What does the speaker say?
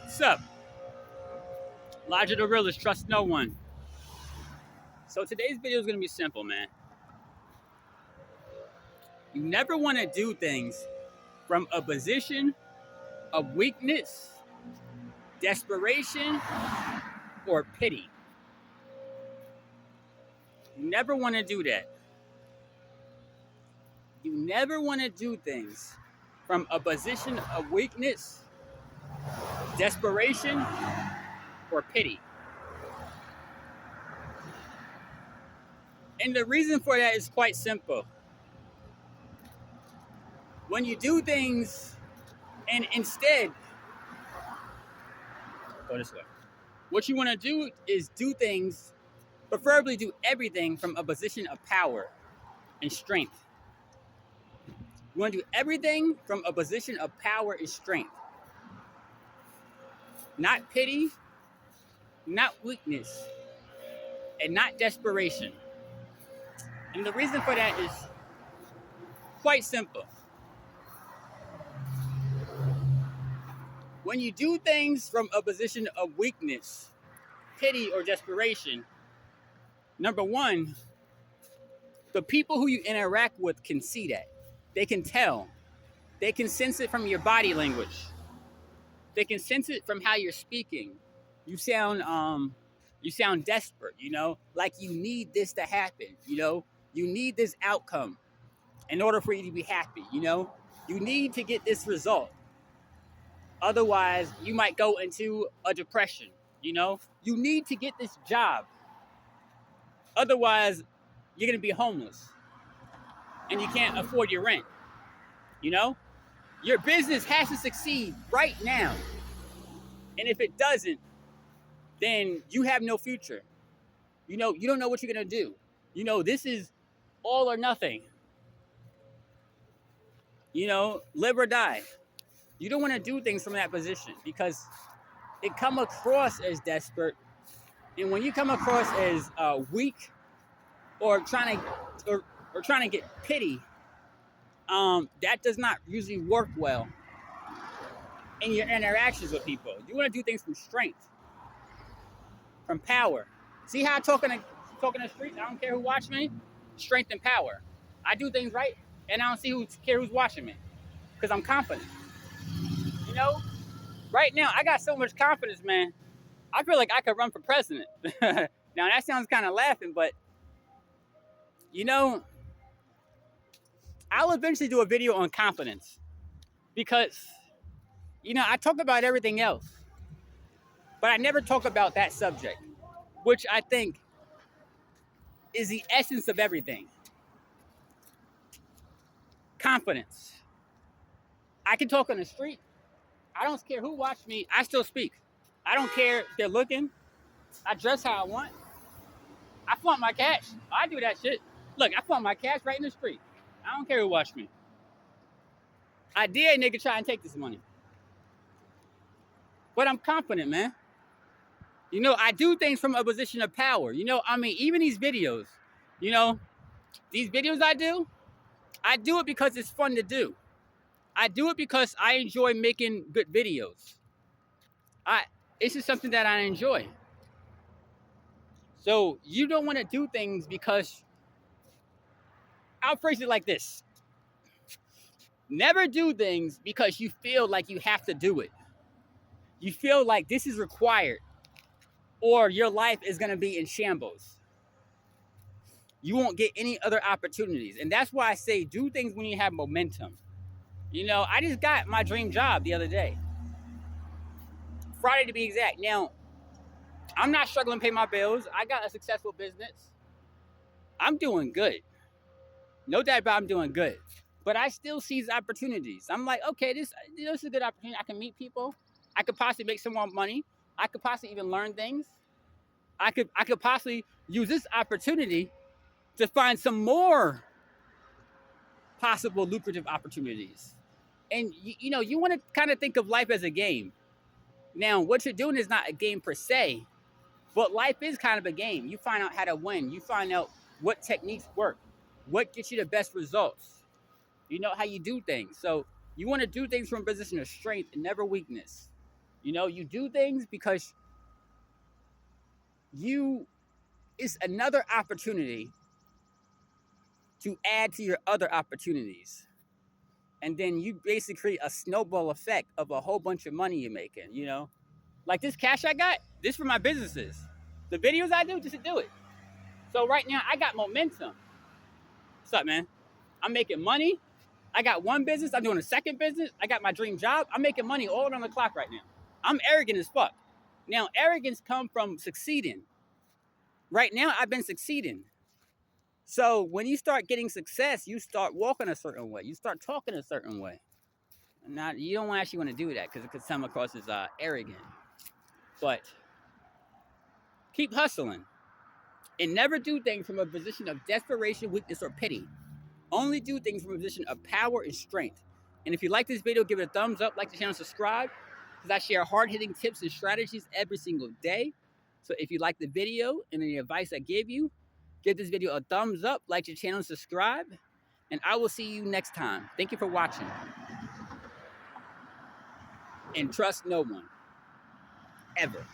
What's up? Lodger the realist, trust no one. So today's video is gonna be simple, man. You never want to do things from a position of weakness, desperation, or pity. You never want to do that. You never want to do things from a position of weakness, desperation, or pity. And the reason for that is quite simple. When you do things and instead, go this way. What you want to do is do things, preferably do everything from a position of power and strength. You want to do everything from a position of power and strength. Not pity, not weakness, and not desperation. And the reason for that is quite simple. When you do things from a position of weakness, pity, or desperation, number one, the people who you interact with can see that. They can tell. They can sense it from your body language. They can sense it from how you're speaking. You sound desperate, like you need this to happen, you need this outcome in order for you to be happy, you need to get this result. Otherwise, you might go into a depression, you need to get this job. Otherwise, you're going to be homeless and you can't afford your rent, Your business has to succeed right now. And if it doesn't, then you have no future. You don't know what you're going to do. This is all or nothing. Live or die. You don't want to do things from that position because it come across as desperate. And when you come across as weak or trying to get pity, that does not usually work well in your interactions with people. You want to do things from strength, from power. See how I talk in the streets? I don't care who watches me. Strength and power. I do things right, and I don't care who's watching me because I'm confident. Right now I got so much confidence, man. I feel like I could run for president. Now that sounds kind of laughing, but I'll eventually do a video on confidence because I talk about everything else, but I never talk about that subject, which I think is the essence of everything. Confidence. I can talk on the street. I don't care who watches me. I still speak. I don't care if they're looking. I dress how I want. I flaunt my cash. I do that shit. Look, I flaunt my cash right in the street. I don't care who watches me. I dare a nigga try and take this money. But I'm confident, man. I do things from a position of power. Even these videos, these videos I do it because it's fun to do. I do it because I enjoy making good videos. It's just something that I enjoy. So you don't want to do things because, I'll phrase it like this. Never do things because you feel like you have to do it. You feel like this is required or your life is going to be in shambles. You won't get any other opportunities. And that's why I say do things when you have momentum. I just got my dream job the other day. Friday to be exact. Now, I'm not struggling to pay my bills. I got a successful business. I'm doing good. No doubt about I'm doing good. But I still seize opportunities. I'm like, okay, this is a good opportunity. I can meet people. I could possibly make some more money. I could possibly even learn things. I could possibly use this opportunity to find some more possible lucrative opportunities. And you want to kind of think of life as a game. Now, what you're doing is not a game per se, but life is kind of a game. You find out how to win. You find out what techniques work, what gets you the best results. You know how you do things. So you want to do things from a position of strength and never weakness. You know, you do things because it's another opportunity to add to your other opportunities. And then you basically create a snowball effect of a whole bunch of money you're making, you know? Like this cash I got, this for my businesses. The videos I do, just to do it. So right now I got momentum. What's up, man? I'm making money. I got one business. I'm doing a second business. I got my dream job. I'm making money all around the clock right now. I'm arrogant as fuck. Now, arrogance comes from succeeding. Right now, I've been succeeding. So when you start getting success, you start walking a certain way. You start talking a certain way. Not you don't actually want to do that because it could come across as arrogant. But keep hustling and never do things from a position of desperation, weakness, or pity. Only do things from a position of power and strength. And if you like this video, give it a thumbs up, like the channel, subscribe, because I share hard-hitting tips and strategies every single day. So if you like the video and the advice I give you, give this video a thumbs up, like the channel, subscribe, and I will see you next time. Thank you for watching. And trust no one, ever.